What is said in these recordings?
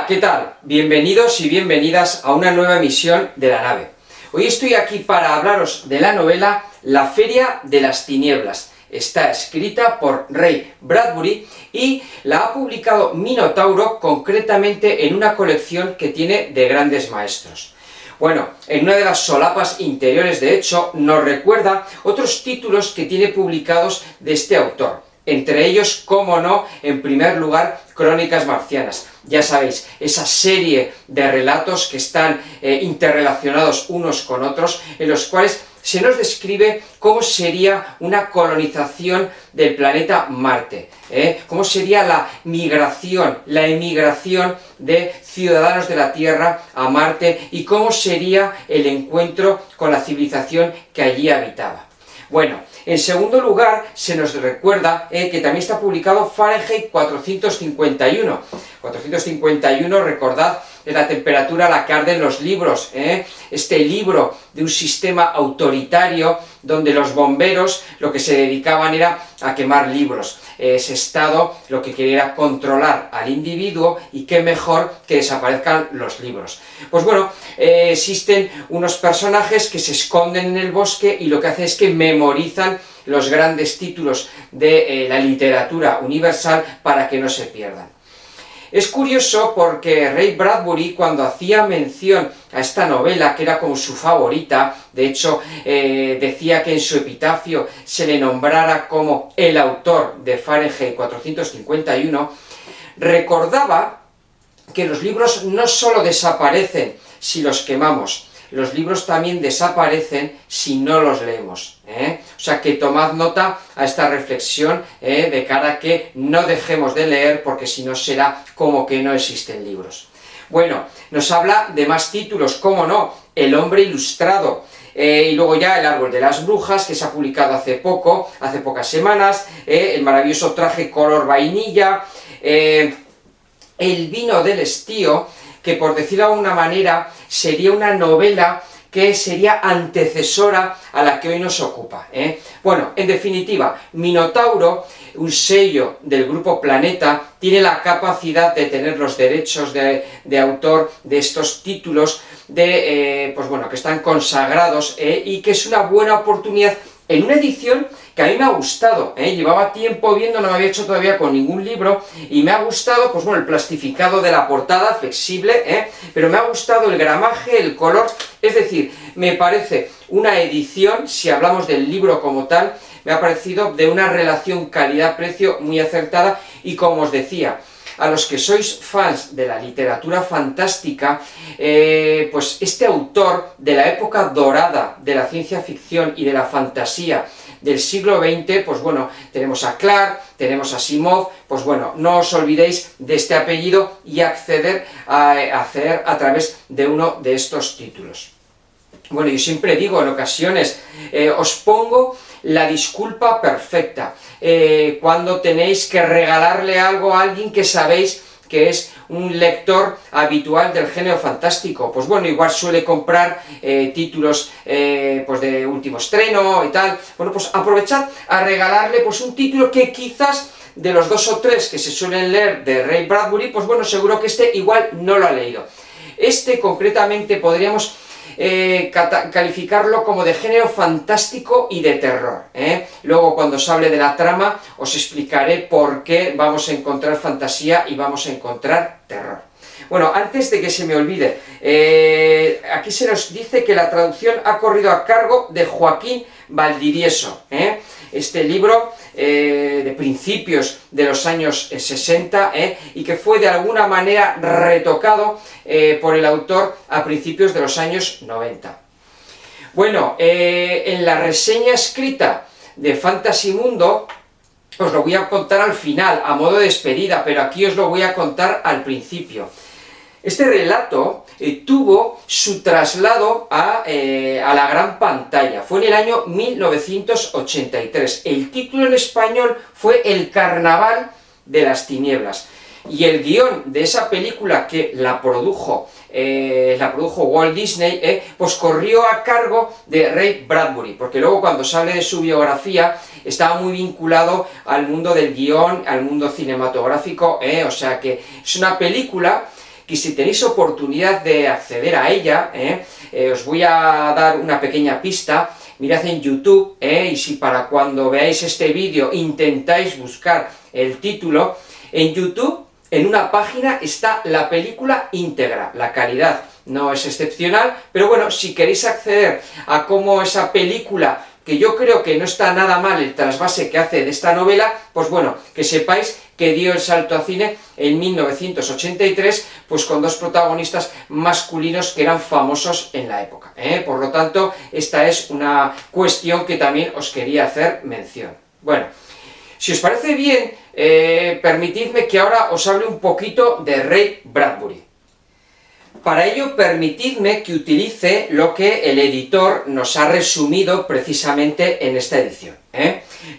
¿qué tal? Bienvenidos y bienvenidas a una nueva emisión de La Nave. Hoy estoy aquí para hablaros de la novela La Feria de las Tinieblas. Está escrita por Ray Bradbury y la ha publicado Minotauro, concretamente en una colección que tiene de grandes maestros. Bueno, en una de las solapas interiores, de hecho, nos recuerda otros títulos que tiene publicados de este autor. Entre ellos, cómo no, en primer lugar, Crónicas Marcianas. Ya sabéis, esa serie de relatos que están interrelacionados unos con otros, en los cuales se nos describe cómo sería una colonización del planeta Marte, cómo sería la migración, la emigración de ciudadanos de la Tierra a Marte y cómo sería el encuentro con la civilización que allí habitaba. Bueno, en segundo lugar, se nos recuerda que también está publicado Fahrenheit 451. 451, recordad, es la temperatura a la que arden los libros, este libro de un sistema autoritario donde los bomberos lo que se dedicaban era a quemar libros. Ese estado lo que quería era controlar al individuo y qué mejor que desaparezcan los libros. Pues bueno, existen unos personajes que se esconden en el bosque y lo que hacen es que memorizan los grandes títulos de la literatura universal para que no se pierdan. Es curioso porque Ray Bradbury, cuando hacía mención a esta novela, que era como su favorita, de hecho decía que en su epitafio se le nombrara como el autor de Fahrenheit 451, recordaba que los libros no solo desaparecen si los quemamos, los libros también desaparecen si no los leemos. O sea que tomad nota a esta reflexión de cara a que no dejemos de leer, porque si no será como que no existen libros. Bueno, nos habla de más títulos, cómo no, El hombre ilustrado, y luego ya El árbol de las brujas, que se ha publicado hace pocas semanas, El maravilloso traje color vainilla, El vino del estío, que por decirlo de alguna manera sería una novela que sería antecesora a la que hoy nos ocupa. Bueno, en definitiva, Minotauro, un sello del grupo Planeta, tiene la capacidad de tener los derechos de autor de estos títulos, pues bueno, que están consagrados y que es una buena oportunidad en una edición que a mí me ha gustado, llevaba tiempo viendo, no me había hecho todavía con ningún libro, y me ha gustado, pues bueno, el plastificado de la portada, flexible, pero me ha gustado el gramaje, el color, es decir, me parece una edición, si hablamos del libro como tal, me ha parecido de una relación calidad-precio muy acertada, y como os decía, a los que sois fans de la literatura fantástica, pues este autor de la época dorada de la ciencia ficción y de la fantasía del siglo XX, pues bueno, tenemos a Clarke, tenemos a Asimov, pues bueno, no os olvidéis de este apellido y acceder a través de uno de estos títulos. Bueno, yo siempre digo en ocasiones, os pongo la disculpa perfecta, cuando tenéis que regalarle algo a alguien que sabéis que es un lector habitual del género fantástico. Pues bueno, igual suele comprar títulos pues de último estreno y tal. Bueno, pues aprovechad a regalarle pues un título que quizás de los 2 o 3 que se suelen leer de Ray Bradbury, pues bueno, seguro que este igual no lo ha leído. Este concretamente podríamos calificarlo como de género fantástico y de terror. Luego, cuando os hable de la trama, os explicaré por qué vamos a encontrar fantasía y vamos a encontrar terror. Bueno, antes de que se me olvide, aquí se nos dice que la traducción ha corrido a cargo de Joaquín Valdivieso. Este libro de principios de los años 60 y que fue de alguna manera retocado por el autor a principios de los años 90. Bueno, en la reseña escrita de Fantasy Mundo os lo voy a contar al final, a modo de despedida, pero aquí os lo voy a contar al principio. Este relato tuvo su traslado a la gran pantalla, fue en el año 1983. El título en español fue El carnaval de las tinieblas. Y el guión de esa película, que la produjo Walt Disney, pues corrió a cargo de Ray Bradbury, porque luego cuando se hable de su biografía estaba muy vinculado al mundo del guión, al mundo cinematográfico, o sea que es una película que si tenéis oportunidad de acceder a ella, os voy a dar una pequeña pista. Mirad en YouTube, y si para cuando veáis este vídeo intentáis buscar el título, en YouTube, en una página está la película íntegra. La calidad no es excepcional, pero bueno, si queréis acceder a cómo esa película, que yo creo que no está nada mal el trasvase que hace de esta novela, pues bueno, que sepáis que dio el salto a cine en 1983, pues con dos protagonistas masculinos que eran famosos en la época, Por lo tanto, esta es una cuestión que también os quería hacer mención. Bueno, si os parece bien, permitidme que ahora os hable un poquito de Ray Bradbury. Para ello, permitidme que utilice lo que el editor nos ha resumido precisamente en esta edición.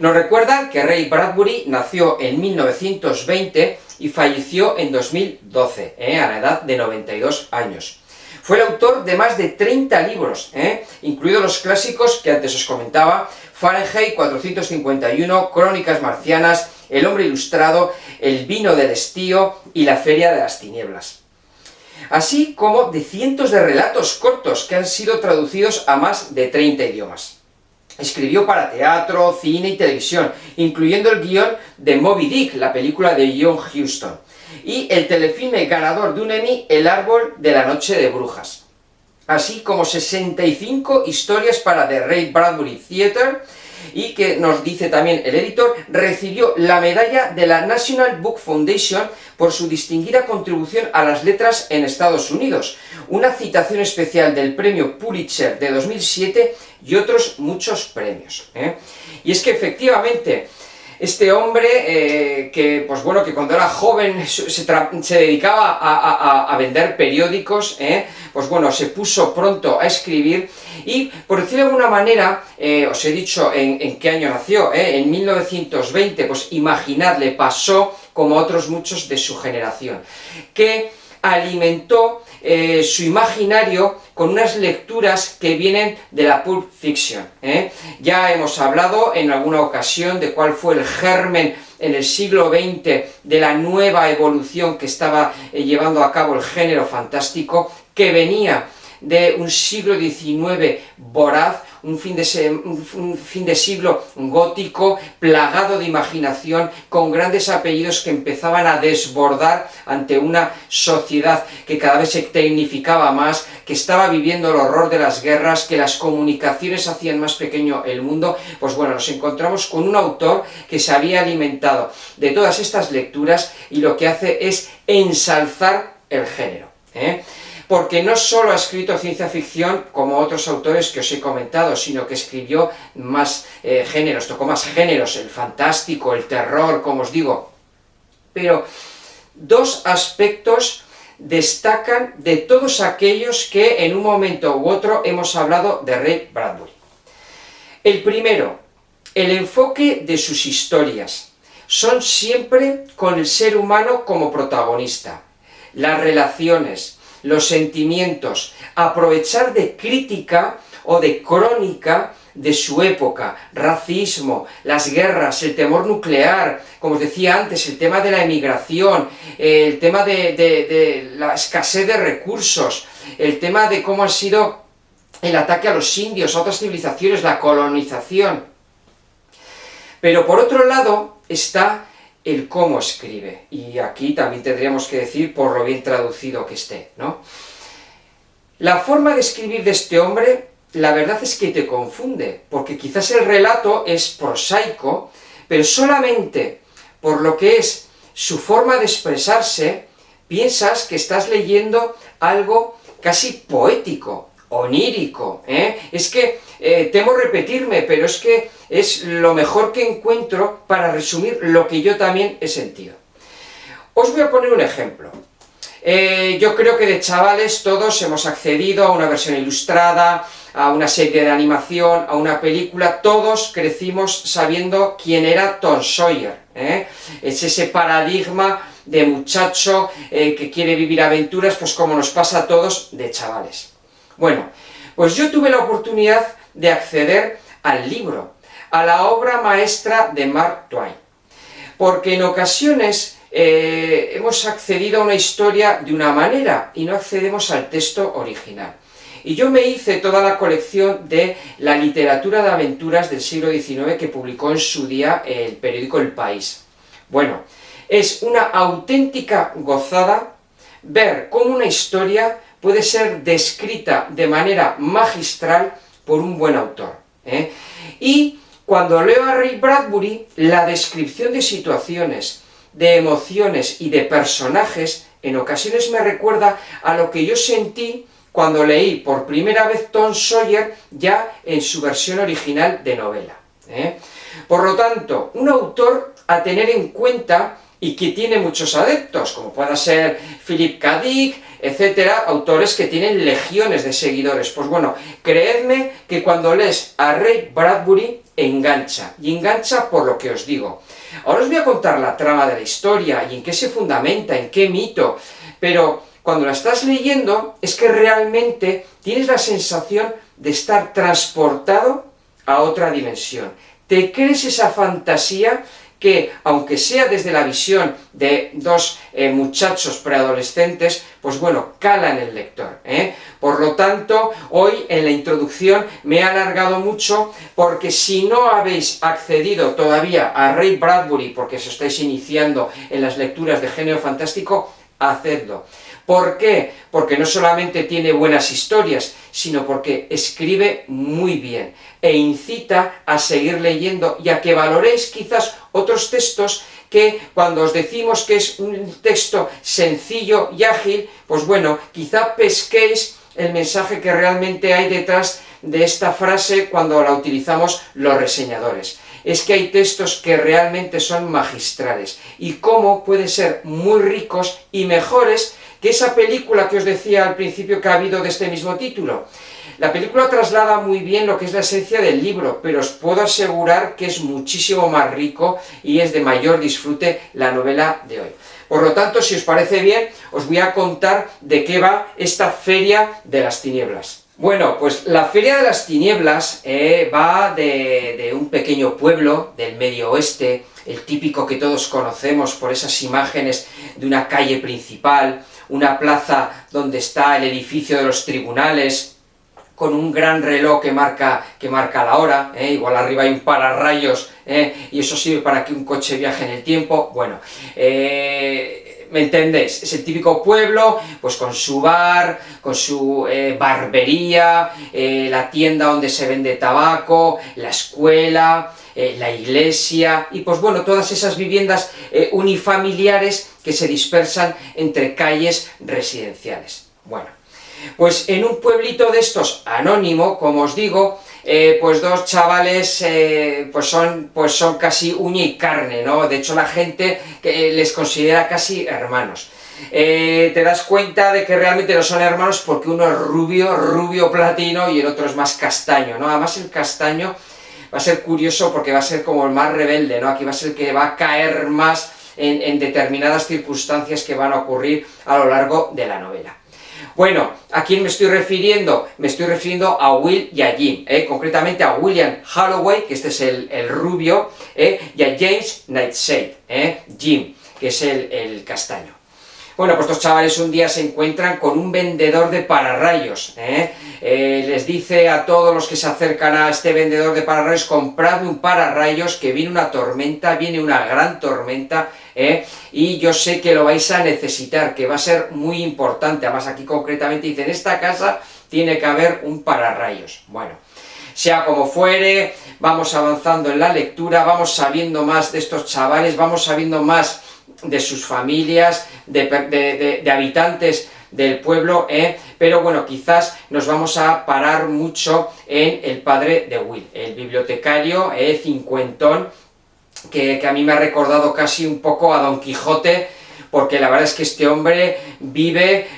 Nos recuerdan que Ray Bradbury nació en 1920 y falleció en 2012, a la edad de 92 años. Fue el autor de más de 30 libros, incluidos los clásicos que antes os comentaba: Fahrenheit 451, Crónicas marcianas, El hombre ilustrado, El vino del estío y La feria de las tinieblas. Así como de cientos de relatos cortos que han sido traducidos a más de 30 idiomas. Escribió para teatro, cine y televisión, incluyendo el guión de Moby Dick, la película de John Huston, y el telefilme ganador de un Emmy, El árbol de la noche de brujas, así como 65 historias para The Ray Bradbury Theatre, y que nos dice también el editor, recibió la medalla de la National Book Foundation por su distinguida contribución a las letras en Estados Unidos, una citación especial del premio Pulitzer de 2007 y otros muchos premios. Y es que efectivamente, este hombre, que pues bueno, que cuando era joven se dedicaba a vender periódicos, pues bueno, se puso pronto a escribir y, por decirlo de alguna manera, os he dicho en qué año nació, en 1920, pues imaginadle, pasó como otros muchos de su generación, que alimentó su imaginario con unas lecturas que vienen de la Pulp Fiction. Ya hemos hablado en alguna ocasión de cuál fue el germen en el siglo XX de la nueva evolución que estaba llevando a cabo el género fantástico, que venía de un siglo XIX voraz, un fin de siglo gótico, plagado de imaginación, con grandes apellidos que empezaban a desbordar ante una sociedad que cada vez se tecnificaba más, que estaba viviendo el horror de las guerras, que las comunicaciones hacían más pequeño el mundo. Pues bueno, nos encontramos con un autor que se había alimentado de todas estas lecturas y lo que hace es ensalzar el género, porque no solo ha escrito ciencia ficción como otros autores que os he comentado, sino que escribió más géneros, tocó más géneros, el fantástico, el terror, como os digo. Pero dos aspectos destacan de todos aquellos que en un momento u otro hemos hablado de Ray Bradbury. El primero, el enfoque de sus historias. Son siempre con el ser humano como protagonista. Las relaciones, los sentimientos, aprovechar de crítica o de crónica de su época, racismo, las guerras, el temor nuclear, como os decía antes, el tema de la emigración, el tema de la escasez de recursos, el tema de cómo ha sido el ataque a los indios, a otras civilizaciones, la colonización. Pero por otro lado está el cómo escribe, y aquí también tendríamos que decir por lo bien traducido que esté, ¿no? La forma de escribir de este hombre, la verdad es que te confunde, porque quizás el relato es prosaico, pero solamente por lo que es su forma de expresarse, piensas que estás leyendo algo casi poético, onírico, Es que temo repetirme, pero es que es lo mejor que encuentro para resumir lo que yo también he sentido. Os voy a poner un ejemplo. Yo creo que de chavales todos hemos accedido a una versión ilustrada, a una serie de animación, a una película, todos crecimos sabiendo quién era Tom Sawyer, Es ese paradigma de muchacho que quiere vivir aventuras, pues como nos pasa a todos de chavales. Bueno, pues yo tuve la oportunidad de acceder al libro, a la obra maestra de Mark Twain, porque en ocasiones hemos accedido a una historia de una manera y no accedemos al texto original. Y yo me hice toda la colección de la literatura de aventuras del siglo XIX que publicó en su día el periódico El País. Bueno, es una auténtica gozada ver cómo una historia puede ser descrita de manera magistral por un buen autor, ¿eh? Y cuando leo a Ray Bradbury, la descripción de situaciones, de emociones y de personajes, en ocasiones me recuerda a lo que yo sentí cuando leí por primera vez Tom Sawyer ya en su versión original de novela, ¿eh? Por lo tanto, un autor a tener en cuenta y que tiene muchos adeptos, como pueda ser Philip K. Dick, etcétera, autores que tienen legiones de seguidores. Pues bueno, creedme que cuando lees a Ray Bradbury engancha, y engancha por lo que os digo. Ahora os voy a contar la trama de la historia y en qué se fundamenta, en qué mito, pero cuando la estás leyendo es que realmente tienes la sensación de estar transportado a otra dimensión. Te crees esa fantasía que, aunque sea desde la visión de dos muchachos preadolescentes, pues bueno, cala en el lector, ¿eh? Por lo tanto, hoy en la introducción me he alargado mucho, porque si no habéis accedido todavía a Ray Bradbury, porque os estáis iniciando en las lecturas de género fantástico, hacedlo. ¿Por qué? Porque no solamente tiene buenas historias, sino porque escribe muy bien e incita a seguir leyendo y a que valoréis quizás otros textos que cuando os decimos que es un texto sencillo y ágil, pues bueno, quizá pesquéis el mensaje que realmente hay detrás de esta frase cuando la utilizamos los reseñadores. Es que hay textos que realmente son magistrales y cómo pueden ser muy ricos y mejores que esa película que os decía al principio que ha habido de este mismo título. La película traslada muy bien lo que es la esencia del libro, pero os puedo asegurar que es muchísimo más rico y es de mayor disfrute la novela de hoy. Por lo tanto, si os parece bien, os voy a contar de qué va esta Feria de las Tinieblas. Bueno, pues la Feria de las Tinieblas va de un pequeño pueblo del Medio Oeste, el típico que todos conocemos por esas imágenes de una calle principal, una plaza donde está el edificio de los tribunales, con un gran reloj que marca la hora, igual arriba hay un pararrayos, y eso sirve para que un coche viaje en el tiempo. Bueno, ¿me entendéis? Es el típico pueblo, pues con su bar, con su barbería, la tienda donde se vende tabaco, la escuela, la iglesia, y pues bueno, todas esas viviendas unifamiliares que se dispersan entre calles residenciales. Bueno, pues en un pueblito de estos anónimo, como os digo, pues dos chavales pues son casi uña y carne, ¿no? De hecho la gente les considera casi hermanos. Te das cuenta de que realmente no son hermanos porque uno es rubio platino y el otro es más castaño, ¿no? Además el castaño va a ser curioso porque va a ser como el más rebelde, ¿no? Aquí va a ser el que va a caer más en determinadas circunstancias que van a ocurrir a lo largo de la novela. Bueno, ¿a quién me estoy refiriendo? Me estoy refiriendo a Will y a Jim, concretamente a William Holloway, que este es el rubio, y a James Nightshade, Jim, que es el castaño. Bueno, pues estos chavales un día se encuentran con un vendedor de pararrayos, les dice a todos los que se acercan a este vendedor de pararrayos: compradme un pararrayos, que viene una tormenta, viene una gran tormenta, y yo sé que lo vais a necesitar, que va a ser muy importante. Además aquí concretamente dice: en esta casa tiene que haber un pararrayos. Bueno, sea como fuere, vamos avanzando en la lectura, vamos sabiendo más de estos chavales, vamos sabiendo más de sus familias, de habitantes del pueblo, pero bueno, quizás nos vamos a parar mucho en el padre de Will, el bibliotecario, cincuentón, que a mí me ha recordado casi un poco a Don Quijote, porque la verdad es que este hombre vive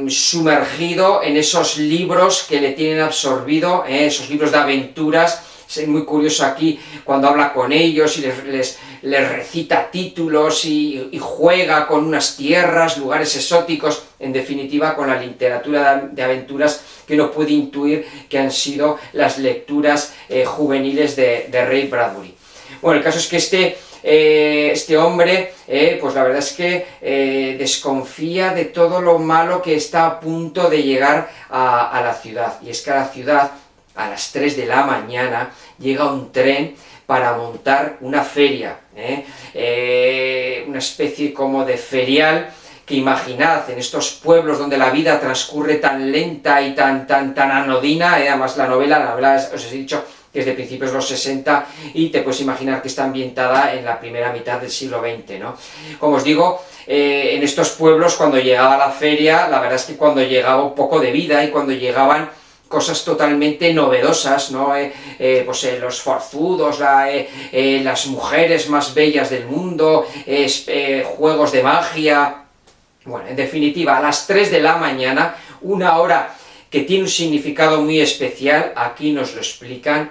sumergido en esos libros que le tienen absorbido, esos libros de aventuras. Es muy curioso aquí cuando habla con ellos y les recita títulos y juega con unas tierras, lugares exóticos, en definitiva con la literatura de aventuras que uno puede intuir que han sido las lecturas juveniles de Ray Bradbury. Bueno, el caso es que este este hombre, pues la verdad es que desconfía de todo lo malo que está a punto de llegar a la ciudad. Y es que a la ciudad, a las 3 de la mañana, llega un tren para montar una feria, una especie como de ferial, que imaginad, en estos pueblos donde la vida transcurre tan lenta y tan anodina, además la novela os he dicho que es de principios de los 60, y te puedes imaginar que está ambientada en la primera mitad del siglo XX, ¿no? Como os digo, en estos pueblos, cuando llegaba la feria, la verdad es que cuando llegaba un poco de vida, y cuando llegaban cosas totalmente novedosas, ¿no? Los forzudos, las mujeres más bellas del mundo, juegos de magia. Bueno, en definitiva, a las 3 de la mañana, una hora que tiene un significado muy especial, aquí nos lo explican,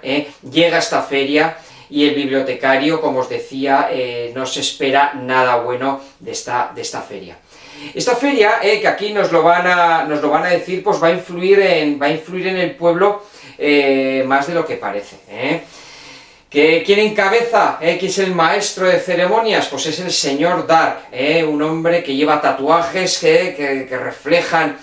llega esta feria, y el bibliotecario, como os decía, no se espera nada bueno de esta feria. Esta feria, que aquí nos lo van a decir, pues va a influir en el pueblo más de lo que parece, ¿Quién encabeza? ¿Quién es el maestro de ceremonias? Pues es el señor Dark, un hombre que lleva tatuajes que reflejan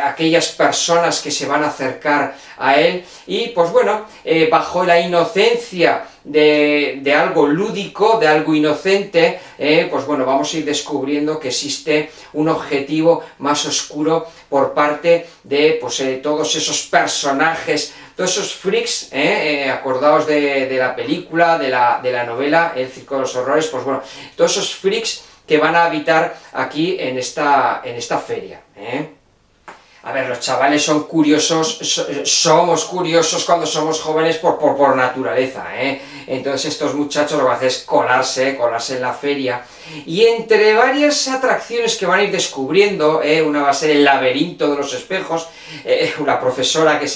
aquellas personas que se van a acercar a él, y pues bueno, bajo la inocencia de algo lúdico, de algo inocente, pues bueno, vamos a ir descubriendo que existe un objetivo más oscuro por parte de todos esos personajes, todos esos freaks, acordaos de la película, de la novela El Circo de los Horrores, pues bueno, todos esos freaks que van a habitar aquí en esta feria, A ver, los chavales son curiosos, somos curiosos cuando somos jóvenes por naturaleza, Entonces estos muchachos lo que van a hacer es colarse en la feria, y entre varias atracciones que van a ir descubriendo, una va a ser el laberinto de los espejos, una profesora la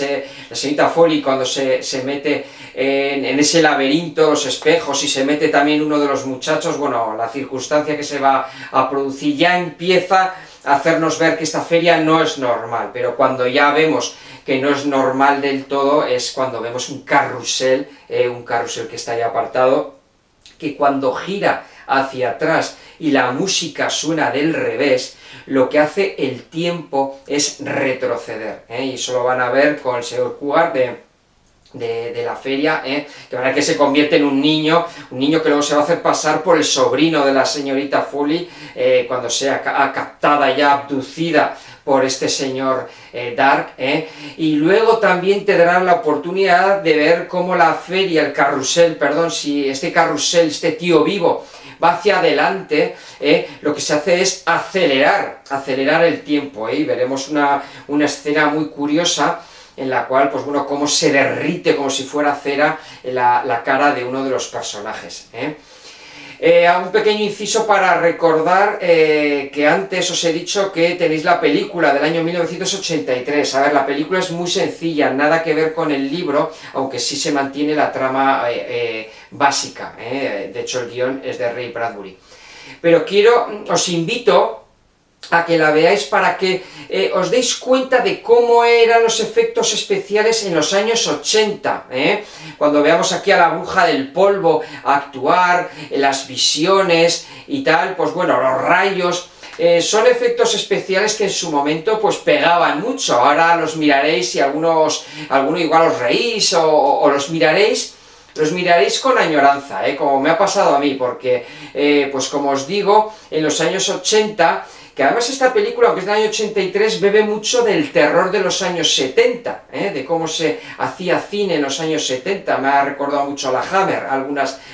señorita Foley, cuando se mete en ese laberinto de los espejos, y se mete también uno de los muchachos, bueno, la circunstancia que se va a producir ya empieza a hacernos ver que esta feria no es normal, pero cuando ya vemos que no es normal del todo, es cuando vemos un carrusel que está ahí apartado, que cuando gira hacia atrás y la música suena del revés, lo que hace el tiempo es retroceder, y eso lo van a ver con el señor Cougar de la feria, que se convierte en un niño que luego se va a hacer pasar por el sobrino de la señorita Foley, cuando sea captada ya, abducida por este señor Dark, y luego también te darán la oportunidad de ver cómo la feria, si este carrusel, este tío vivo, va hacia adelante, lo que se hace es acelerar el tiempo, y veremos una escena muy curiosa, en la cual, pues bueno, cómo se derrite como si fuera cera la cara de uno de los personajes, un pequeño inciso para recordar que antes os he dicho que tenéis la película del año 1983. A ver, la película es muy sencilla, nada que ver con el libro, aunque sí se mantiene la trama básica, de hecho el guión es de Ray Bradbury. Pero os invito a que la veáis para que os deis cuenta de cómo eran los efectos especiales en los años 80, cuando veamos aquí a la bruja del polvo actuar, las visiones y tal, pues bueno, los rayos, son efectos especiales que en su momento pues pegaban mucho. Ahora los miraréis y alguno igual os reís o los miraréis con añoranza, como me ha pasado a mí, porque, pues como os digo, en los años 80, que además esta película, aunque es del año 83, bebe mucho del terror de los años 70, de cómo se hacía cine en los años 70, me ha recordado mucho a la Hammer,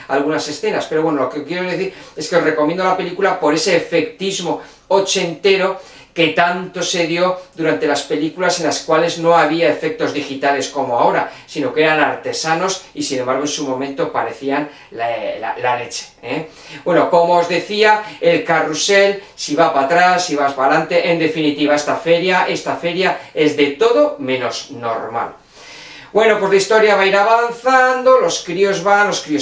algunas escenas, pero bueno, lo que quiero decir es que os recomiendo la película por ese efectismo ochentero que tanto se dio durante las películas en las cuales no había efectos digitales como ahora, sino que eran artesanos y sin embargo en su momento parecían la leche, Bueno, como os decía, el carrusel, si va para atrás, si vas para adelante, en definitiva esta feria es de todo menos normal. Bueno, pues la historia va a ir avanzando, los críos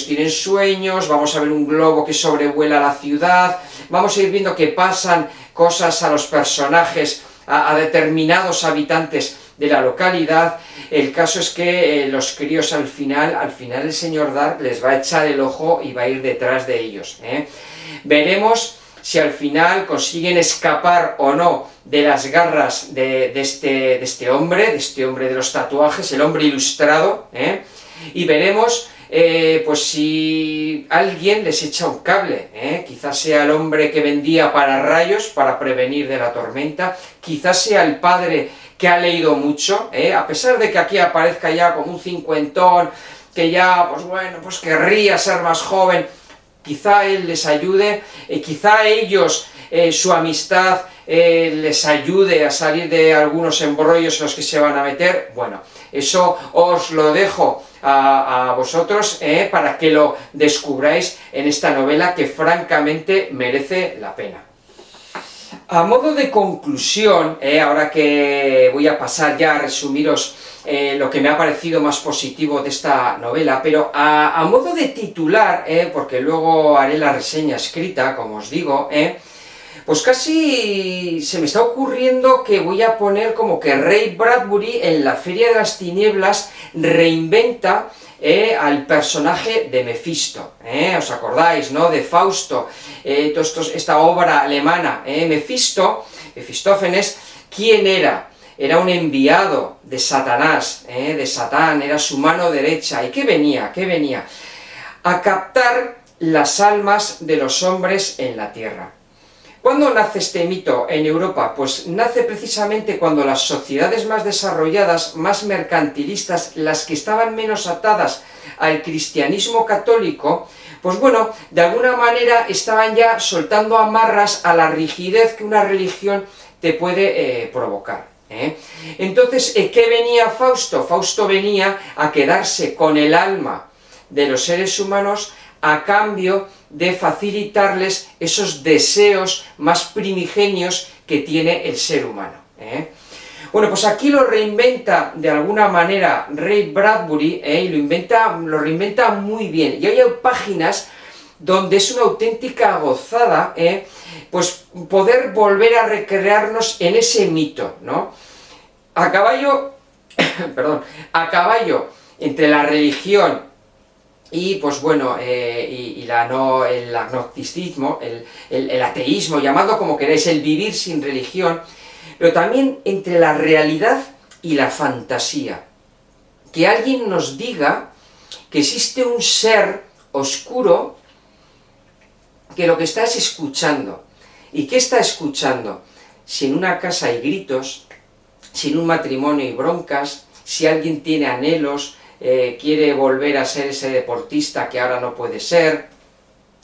tienen sueños, vamos a ver un globo que sobrevuela la ciudad, vamos a ir viendo que pasan cosas a los personajes, a determinados habitantes de la localidad. El caso es que los críos al final el señor Dark les va a echar el ojo y va a ir detrás de ellos, ¿eh? Veremos si al final consiguen escapar o no de las garras de este hombre de los tatuajes, el hombre ilustrado, ¿eh? Y veremos pues si alguien les echa un cable, ¿eh? Quizás sea el hombre que vendía pararrayos para prevenir de la tormenta, quizás sea el padre que ha leído mucho, ¿eh? A pesar de que aquí aparezca ya como un cincuentón, que ya, pues bueno, pues querría ser más joven, quizá él les ayude, quizá ellos, su amistad, les ayude a salir de algunos embrollos en los que se van a meter. Bueno, eso os lo dejo a vosotros, para que lo descubráis en esta novela que francamente merece la pena. A modo de conclusión, ahora que voy a pasar ya a resumiros lo que me ha parecido más positivo de esta novela, pero a modo de titular, porque luego haré la reseña escrita, como os digo, pues casi se me está ocurriendo que voy a poner como que Ray Bradbury en La Feria de las Tinieblas reinventa al personaje de Mefisto, ¿os acordáis, no?, de Fausto, esta obra alemana, Mefistófeles, ¿quién era? Era un enviado de Satanás, de Satán, era su mano derecha, ¿y qué venía? ¿Qué venía? A captar las almas de los hombres en la tierra. ¿Cuándo nace este mito en Europa? Pues nace precisamente cuando las sociedades más desarrolladas, más mercantilistas, las que estaban menos atadas al cristianismo católico, pues bueno, de alguna manera estaban ya soltando amarras a la rigidez que una religión te puede provocar, ¿eh? Entonces, ¿qué venía Fausto? Fausto venía a quedarse con el alma de los seres humanos a cambio de facilitarles esos deseos más primigenios que tiene el ser humano, ¿eh? Bueno, pues aquí lo reinventa de alguna manera Ray Bradbury, y lo reinventa muy bien, y hay páginas donde es una auténtica gozada, pues poder volver a recrearnos en ese mito, ¿no? A caballo, perdón, a caballo entre la religión y, pues bueno, el agnosticismo, el ateísmo, llamadlo como queráis, el vivir sin religión, pero también entre la realidad y la fantasía. Que alguien nos diga que existe un ser oscuro que lo que está es escuchando. ¿Y qué está escuchando? Si en una casa hay gritos, si en un matrimonio hay broncas, si alguien tiene anhelos, quiere volver a ser ese deportista que ahora no puede ser,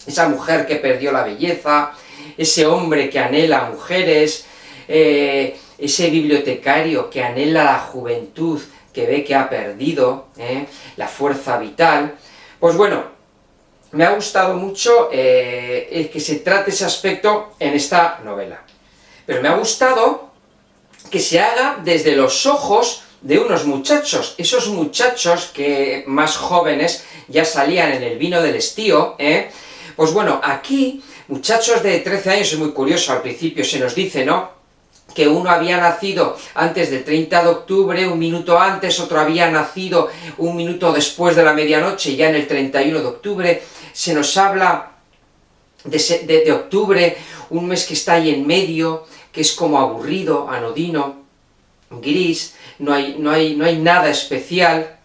esa mujer que perdió la belleza, ese hombre que anhela a mujeres, ese bibliotecario que anhela la juventud, que ve que ha perdido la fuerza vital. Pues bueno, me ha gustado mucho que se trate ese aspecto en esta novela. Pero me ha gustado que se haga desde los ojos de unos muchachos, esos muchachos que más jóvenes ya salían en el vino del estío, pues bueno, aquí, muchachos de 13 años, es muy curioso, al principio se nos dice, ¿no?, que uno había nacido antes del 30 de octubre, un minuto antes, otro había nacido un minuto después de la medianoche, ya en el 31 de octubre, se nos habla de octubre, un mes que está ahí en medio, que es como aburrido, anodino, gris, no hay nada especial.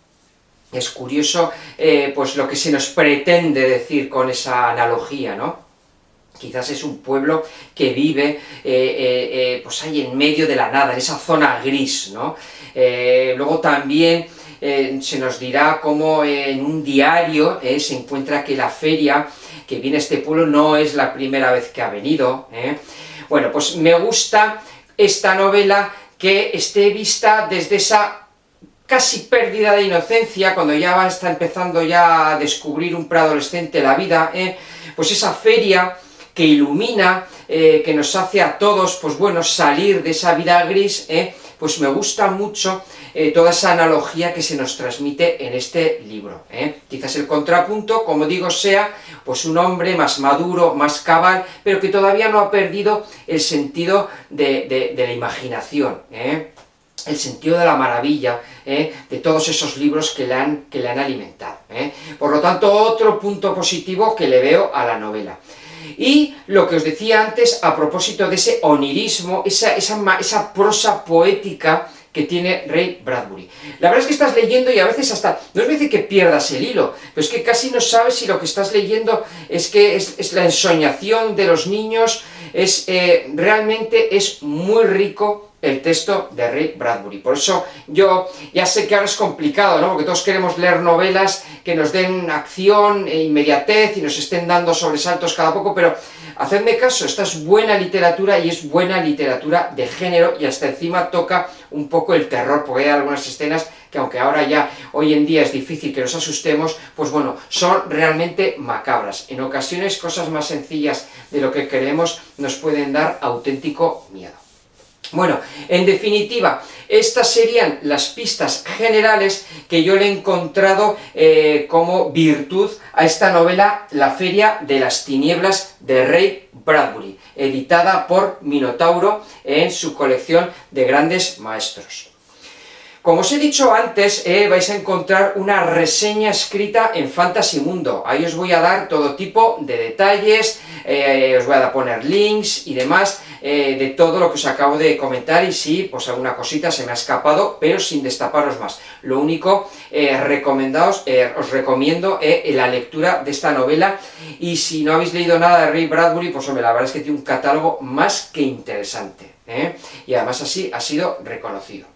Es curioso, pues lo que se nos pretende decir con esa analogía, ¿no? Quizás es un pueblo que vive, pues ahí en medio de la nada, en esa zona gris, ¿no? Luego también se nos dirá cómo en un diario se encuentra que la feria que viene a este pueblo no es la primera vez que ha venido, Bueno, pues me gusta esta novela que esté vista desde esa casi pérdida de inocencia, cuando ya está empezando ya a descubrir un preadolescente la vida, pues esa feria que ilumina, que nos hace a todos, pues bueno, salir de esa vida gris, pues me gusta mucho toda esa analogía que se nos transmite en este libro, Quizás el contrapunto, como digo, sea pues un hombre más maduro, más cabal, pero que todavía no ha perdido el sentido de la imaginación, el sentido de la maravilla, de todos esos libros que le han alimentado. Por lo tanto, otro punto positivo que le veo a la novela. Y lo que os decía antes a propósito de ese onirismo, esa prosa poética que tiene Ray Bradbury. La verdad es que estás leyendo y a veces hasta, no es decir que pierdas el hilo, pero es que casi no sabes si lo que estás leyendo es la ensoñación de los niños, realmente es muy rico el texto de Ray Bradbury. Por eso yo ya sé que ahora es complicado, ¿no? Porque todos queremos leer novelas que nos den acción e inmediatez y nos estén dando sobresaltos cada poco, pero hacedme caso, esta es buena literatura y es buena literatura de género y hasta encima toca un poco el terror, porque hay algunas escenas que aunque ahora ya hoy en día es difícil que nos asustemos, pues bueno, son realmente macabras. En ocasiones cosas más sencillas de lo que queremos nos pueden dar auténtico miedo. Bueno, en definitiva, estas serían las pistas generales que yo le he encontrado como virtud a esta novela, La Feria de las Tinieblas, de Ray Bradbury, editada por Minotauro en su colección de grandes maestros. Como os he dicho antes, vais a encontrar una reseña escrita en Fantasy Mundo. Ahí os voy a dar todo tipo de detalles, os voy a poner links y demás de todo lo que os acabo de comentar, y si pues alguna cosita se me ha escapado, pero sin destaparos más. Lo único, os recomiendo la lectura de esta novela, y si no habéis leído nada de Ray Bradbury, pues hombre, la verdad es que tiene un catálogo más que interesante, y además así ha sido reconocido.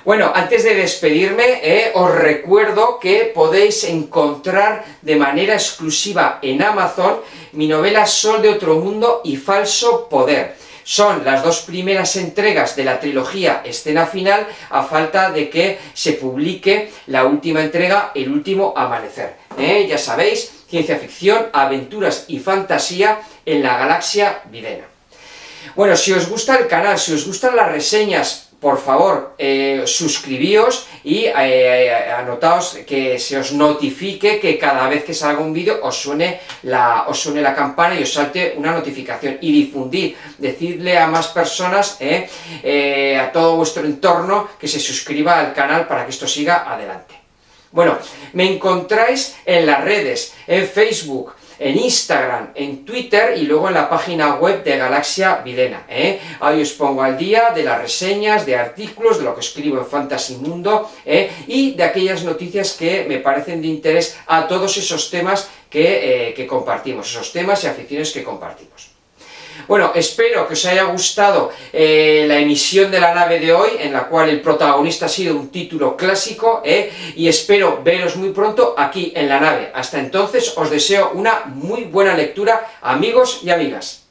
Bueno, antes de despedirme, os recuerdo que podéis encontrar de manera exclusiva en Amazon mi novela Sol de otro mundo y Falso poder. Son las dos primeras entregas de la trilogía Escena Final, a falta de que se publique la última entrega, El último amanecer. Ya sabéis, ciencia ficción, aventuras y fantasía en la galaxia Videna. Bueno, si os gusta el canal, si os gustan las reseñas, por favor, suscribíos y anotaos que se os notifique que cada vez que salga un vídeo os suene la campana y os salte una notificación, y difundir, decidle a más personas, a todo vuestro entorno, que se suscriba al canal para que esto siga adelante. Bueno, me encontráis en las redes, en Facebook, en Instagram, en Twitter y luego en la página web de Galaxia Videna. Ahí os pongo al día de las reseñas, de artículos, de lo que escribo en Fantasy Mundo, y de aquellas noticias que me parecen de interés a todos esos temas que compartimos, esos temas y aficiones que compartimos. Bueno, espero que os haya gustado la emisión de La Nave de hoy, en la cual el protagonista ha sido un título clásico, y espero veros muy pronto aquí en La Nave. Hasta entonces os deseo una muy buena lectura, amigos y amigas.